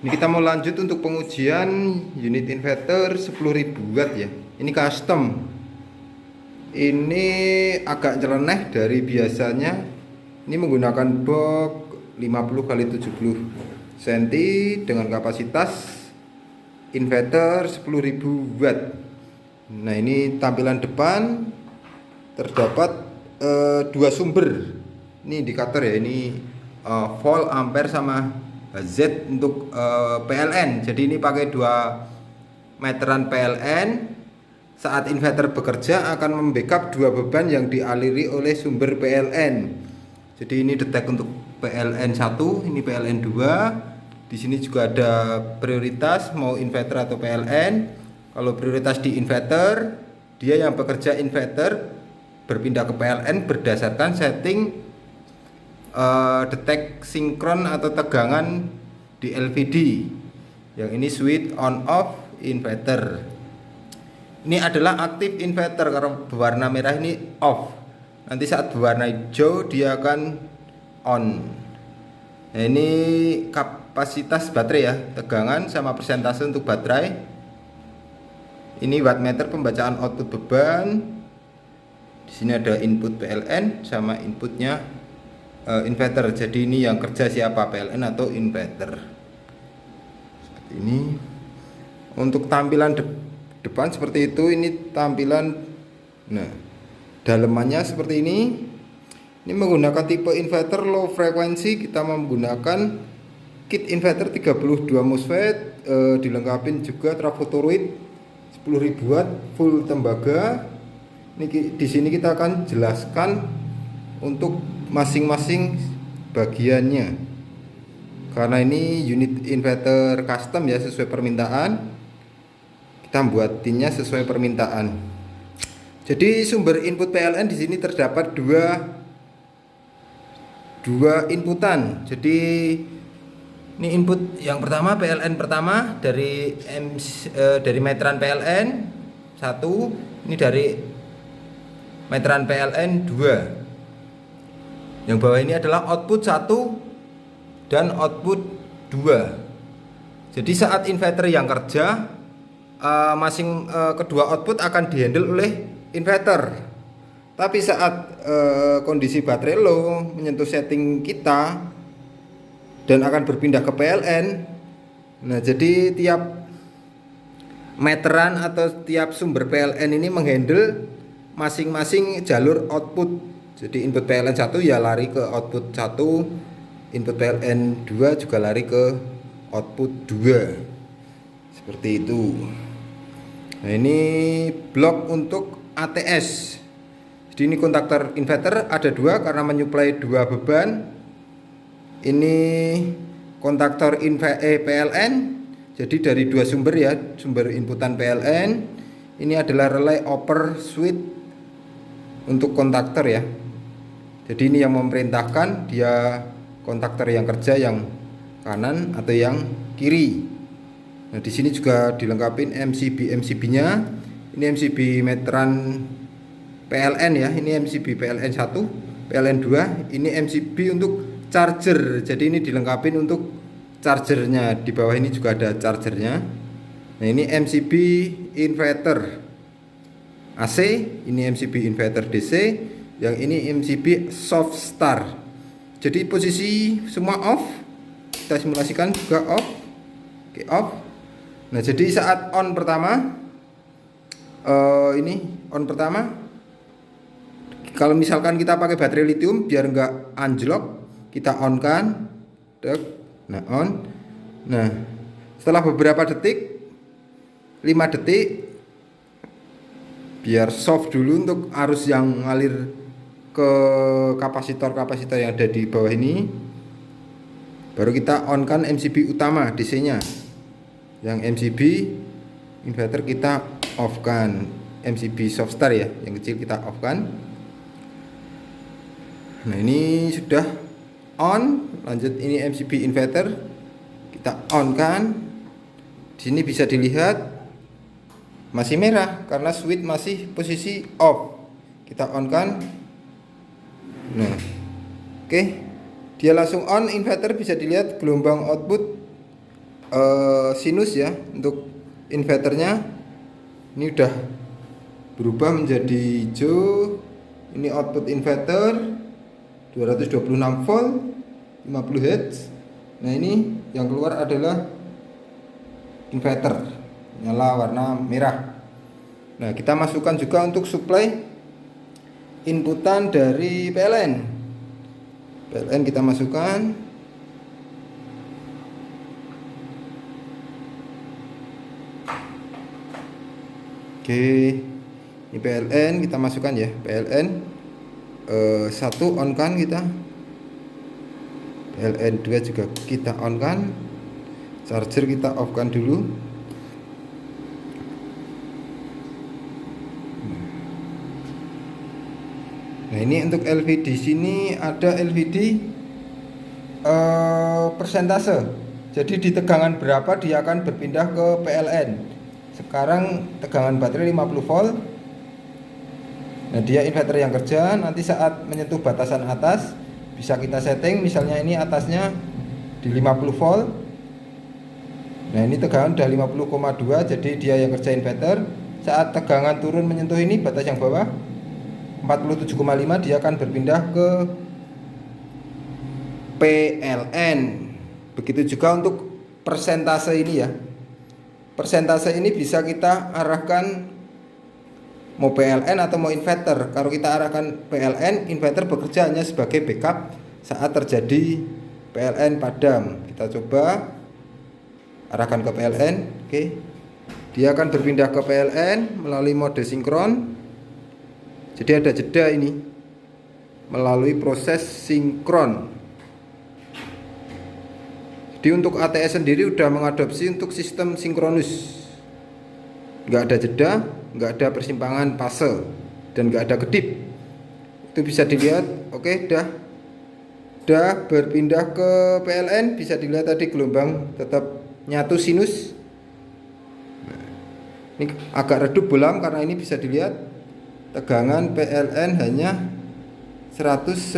Ini kita mau lanjut untuk pengujian unit inverter 10.000 watt ya. Ini custom. Ini agak nyeleneh dari biasanya. Ini menggunakan box 50 kali 70 cm dengan kapasitas inverter 10.000 watt. Nah, ini tampilan depan terdapat dua sumber. Ini indikator ya, ini volt, ampere sama Z untuk PLN. Jadi ini pakai dua meteran PLN. Saat inverter bekerja akan membackup dua beban yang dialiri oleh sumber PLN. Jadi ini detek untuk PLN 1, ini PLN 2. Di sini juga ada prioritas mau inverter atau PLN. Kalau prioritas di inverter, dia yang bekerja inverter berpindah ke PLN berdasarkan setting detek sinkron atau tegangan di LVD. Yang ini switch on off inverter. Ini adalah aktif inverter, karena berwarna merah ini off. Nanti saat berwarna hijau dia akan on. Nah, ini kapasitas baterai ya, tegangan sama persentase untuk baterai. Ini wattmeter pembacaan output beban. Di sini ada input PLN sama inputnya inverter. Jadi ini yang kerja siapa, PLN atau inverter. Seperti ini. Untuk tampilan depan seperti itu. Ini tampilan. Nah, dalemannya seperti ini. Ini menggunakan tipe inverter low frekuensi. Kita menggunakan kit inverter 32 MOSFET, dilengkapi juga trafo toroid 10.000 watt full tembaga. Ini di sini kita akan jelaskan untuk masing-masing bagiannya. Karena ini unit inverter custom ya, sesuai permintaan. Kita buatinnya sesuai permintaan. Jadi sumber input PLN di sini terdapat dua inputan. Jadi ini input yang pertama PLN pertama dari meteran PLN 1, ini dari meteran PLN 2. Yang bawah ini adalah output 1 dan output 2. Jadi saat inverter yang kerja, kedua output akan dihandle oleh inverter. Tapi saat kondisi baterai low menyentuh setting kita dan akan berpindah ke PLN. Nah, jadi tiap meteran atau tiap sumber PLN ini menghandle masing-masing jalur output. Jadi input PLN 1 ya lari ke output 1, input PLN 2 juga lari ke output 2. Seperti itu. Nah, ini blok untuk ATS. Jadi ini kontaktor inverter ada dua karena menyuplai dua beban. Ini kontaktor PLN. Jadi dari dua sumber ya, sumber inputan PLN. Ini adalah relay upper switch untuk kontaktor ya. Jadi ini yang memerintahkan dia kontaktor yang kerja yang kanan atau yang kiri. Nah, di sini juga dilengkapi MCB-nya. Ini MCB meteran PLN ya. Ini MCB PLN 1, PLN 2. Ini MCB untuk charger. Jadi ini dilengkapi untuk chargernya. Di bawah ini juga ada chargernya. Nah, ini MCB inverter AC, ini MCB inverter DC, yang ini MCB soft start. Jadi posisi semua off. Kita simulasikan juga off. Oke, off. Nah, jadi saat on pertama, ini on pertama. Kalau misalkan kita pakai baterai lithium biar enggak anjlok, kita on kan. Nah, on. Nah, setelah beberapa detik, 5 detik, biar soft dulu untuk arus yang ngalir ke kapasitor yang ada di bawah ini. Baru kita on kan MCB utama DC-nya. Yang MCB inverter kita off kan. MCB soft start ya, yang kecil kita off kan. Nah, ini sudah on. Lanjut, ini MCB inverter kita on kan. Di sini bisa dilihat masih merah karena switch masih posisi off. Kita on kan. Nah, oke. Dia langsung on, inverter bisa dilihat gelombang output sinus ya. Untuk inverternya ini udah berubah menjadi hijau. Ini output inverter 226 volt 50 Hz. Nah ini yang keluar adalah inverter nyala warna merah. Nah kita masukkan juga untuk supply inputan dari PLN. PLN kita masukkan. Oke, ini PLN kita masukkan ya. PLN 1 on kan kita. PLN 2 juga kita on kan. Charger kita off kan dulu. Nah ini untuk LVD sini ada LVD persentase. Jadi di tegangan berapa dia akan berpindah ke PLN. Sekarang tegangan baterai 50 volt. Nah dia inverter yang kerja. Nanti saat menyentuh batasan atas bisa kita setting. Misalnya ini atasnya di 50 volt. Nah ini tegangan udah 50,2. Jadi dia yang kerja inverter. Saat tegangan turun menyentuh ini batas yang bawah 47,5, dia akan berpindah ke PLN. Begitu juga untuk persentase ini ya. Persentase ini bisa kita arahkan mau PLN atau mau inverter. Kalau kita arahkan PLN, inverter bekerja hanya sebagai backup saat terjadi PLN padam. Kita coba arahkan ke PLN. Oke. Dia akan berpindah ke PLN melalui mode sinkron. Jadi ada jeda ini melalui proses sinkron. Jadi untuk ATS sendiri udah mengadopsi untuk sistem sinkronus. Nggak ada jeda, nggak ada persimpangan fase, dan nggak ada kedip. Itu bisa dilihat. Oke, udah berpindah ke PLN. Bisa dilihat tadi gelombang tetap nyatu sinus. Ini agak redup bolam karena ini bisa dilihat tegangan PLN hanya 195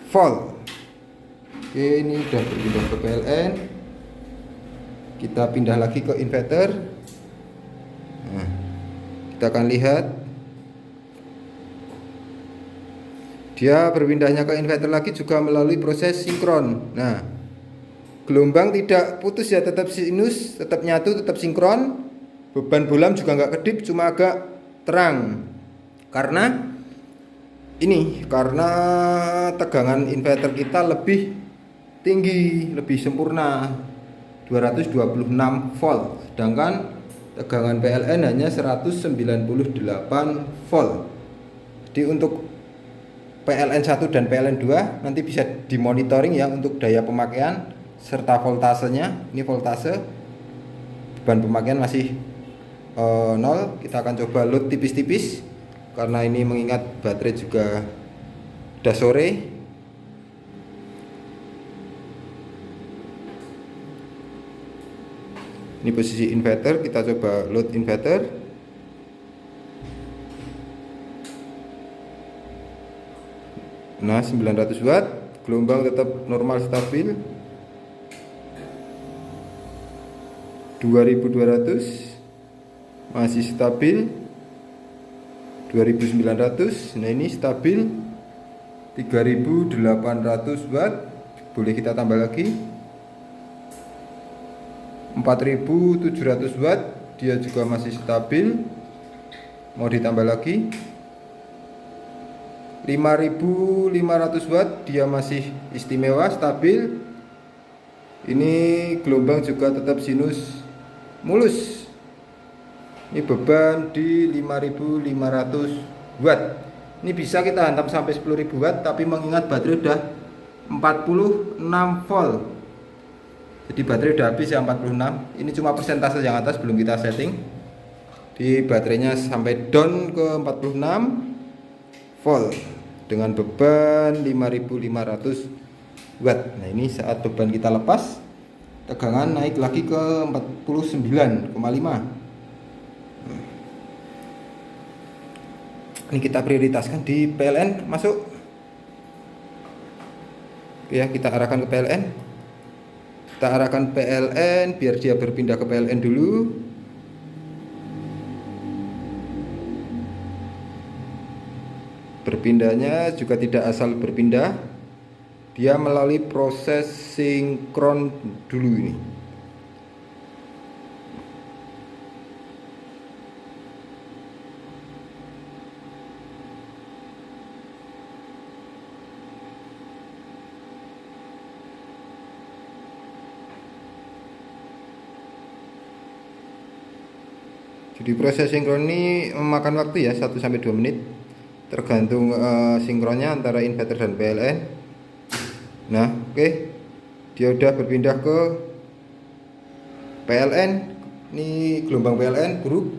volt. Oke, ini udah berpindah ke PLN. Kita pindah lagi ke inverter. Nah, kita akan lihat dia berpindahnya ke inverter lagi juga melalui proses sinkron. Nah, gelombang tidak putus ya, tetap sinus, tetap nyatu, tetap sinkron. Beban bolam juga nggak kedip, cuma agak terang karena tegangan inverter kita lebih tinggi, lebih sempurna 226 volt, sedangkan tegangan PLN hanya 198 volt. Jadi untuk PLN 1 dan PLN 2 nanti bisa dimonitoring ya untuk daya pemakaian serta voltasenya. Ini voltase, beban pemakaian masih 0. Kita akan coba load tipis-tipis karena ini mengingat baterai juga udah sore. Ini posisi inverter, kita coba load inverter. Nah 900 watt, gelombang tetap normal stabil 2200, masih stabil 2900. Nah ini stabil 3800 watt. Boleh kita tambah lagi 4700 watt, dia juga masih stabil. Mau ditambah lagi 5500 watt, dia masih istimewa, stabil. Ini gelombang juga tetap sinus mulus. Ini beban di 5500 watt. Ini bisa kita hantam sampai 10.000 watt, tapi mengingat baterai udah 46 volt. Jadi baterai udah habis ya 46. Ini cuma persentase yang atas belum kita setting. Di baterainya sampai down ke 46 volt dengan beban 5500 watt. Nah, ini saat beban kita lepas, tegangan naik lagi ke 49,5. Ini kita prioritaskan di PLN masuk. Oke ya, kita arahkan ke PLN. Kita arahkan PLN biar dia berpindah ke PLN dulu. Berpindahnya juga tidak asal berpindah, dia melalui proses sinkron dulu ini. Jadi proses sinkron ini memakan waktu ya 1-2 menit, tergantung sinkronnya antara inverter dan PLN. Nah, oke. Dia udah berpindah ke PLN. Ini gelombang PLN buruk,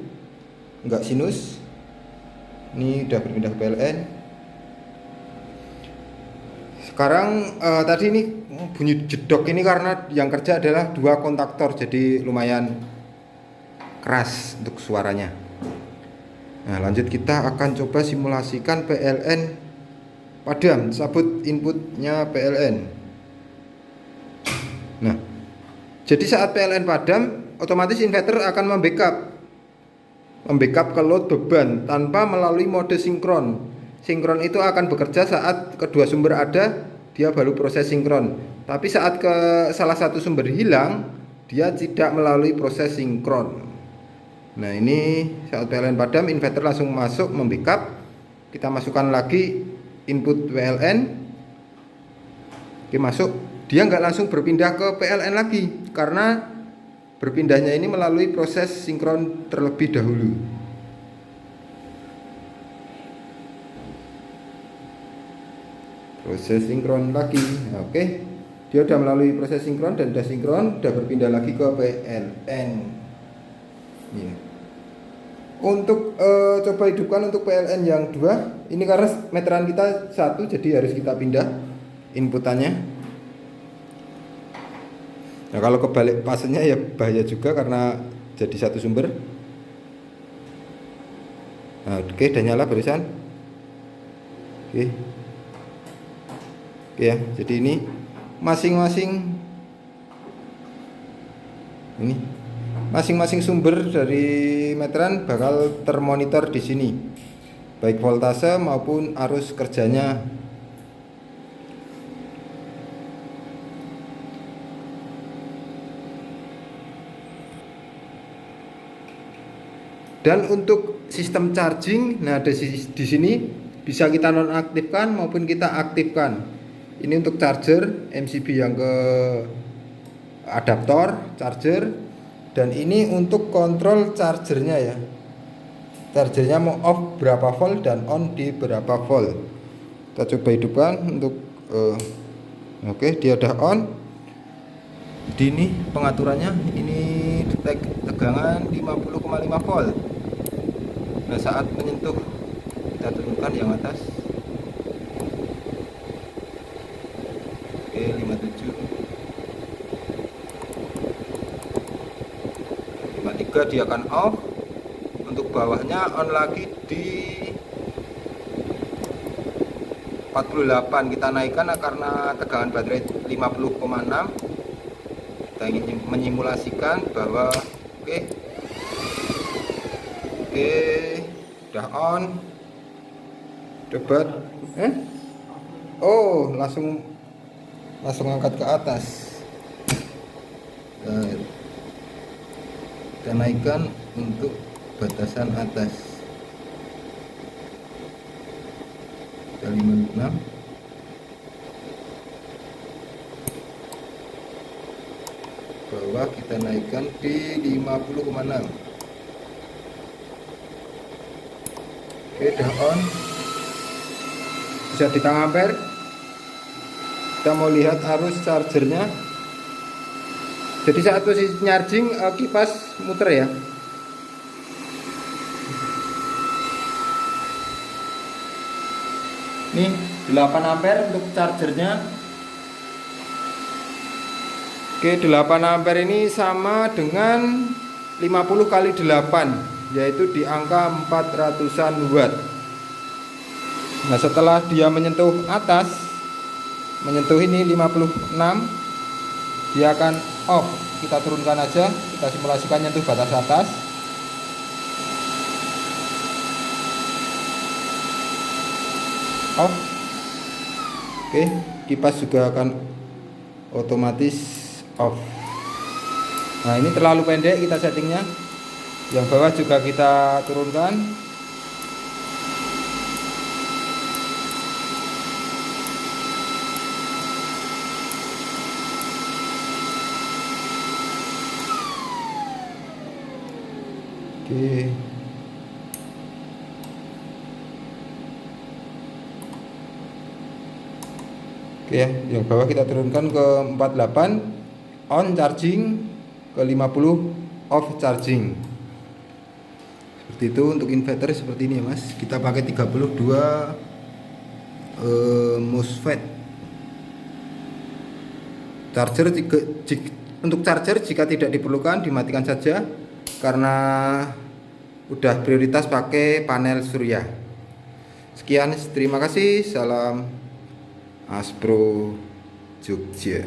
enggak sinus. Ini udah berpindah ke PLN. Sekarang tadi ini bunyi jedok ini karena yang kerja adalah 2 kontaktor, jadi lumayan keras untuk suaranya. Nah, lanjut kita akan coba simulasikan PLN padam, cabut inputnya PLN. Nah, jadi saat PLN padam, otomatis inverter akan membackup ke load beban tanpa melalui mode sinkron. Sinkron itu akan bekerja saat kedua sumber ada, dia baru proses sinkron. Tapi saat salah satu sumber hilang, dia tidak melalui proses sinkron. Nah, ini saat PLN padam, inverter langsung masuk membackup. Kita masukkan lagi input PLN. Oke, masuk. Dia nggak langsung berpindah ke PLN lagi karena berpindahnya ini melalui proses sinkron terlebih dahulu. Proses sinkron lagi. Nah, oke. Dia udah melalui proses sinkron dan udah sinkron, udah berpindah lagi ke PLN. Ya. Untuk coba hidupkan untuk PLN yang 2. Ini karena meteran kita 1, jadi harus kita pindah inputannya. Nah, kalau kebalik pasenya ya bahaya juga karena jadi satu sumber. Nah, oke, udah nyala barusan. Oke ya, jadi ini masing-masing sumber dari meteran bakal termonitor di sini, baik voltase maupun arus kerjanya. Dan untuk sistem charging, nah di sini bisa kita nonaktifkan maupun kita aktifkan. Ini untuk charger MCB yang ke adaptor charger. Dan ini untuk kontrol chargernya ya. Chargernya mau off berapa volt dan on di berapa volt. Kita coba hidupkan untuk oke, dia udah on. Di ini pengaturannya, ini tegangan 50,5 volt. Nah, saat menyentuh kita turunkan yang atas. Oke, 57. 53 dia akan off. Untuk bawahnya on lagi di 48. Kita naikkan karena tegangan baterai 50,6. Kita ingin menyimulasikan bahwa oke, udah on. Coba oh, langsung angkat ke atas. Kita naikkan untuk batasan atas 56. Bawah kita naikkan di 50,6. Oke, udah on. Bisa di tengah ampere. Kita mau lihat arus chargernya. Jadi saat posisi charging kipas muter ya. Nih 8 ampere untuk chargernya. Oke, 8 ampere ini sama dengan 50 kali 8, yaitu di angka 400-an watt. Nah, setelah dia menyentuh atas, menyentuh ini 56, dia akan off. Kita turunkan aja, kita simulasikan nyentuh batas atas. Off. Oke, kipas juga akan otomatis off. Nah, ini terlalu pendek kita settingnya. Yang bawah juga kita turunkan. Oke. Oke ya, yang bawah kita turunkan ke 48 on charging, ke 50 off charging. Seperti itu untuk inverter seperti ini ya Mas. Kita pakai 32 MOSFET. Charger untuk charger jika tidak diperlukan dimatikan saja karena udah prioritas pakai panel surya. Sekian, terima kasih. Salam Aspro Jogja.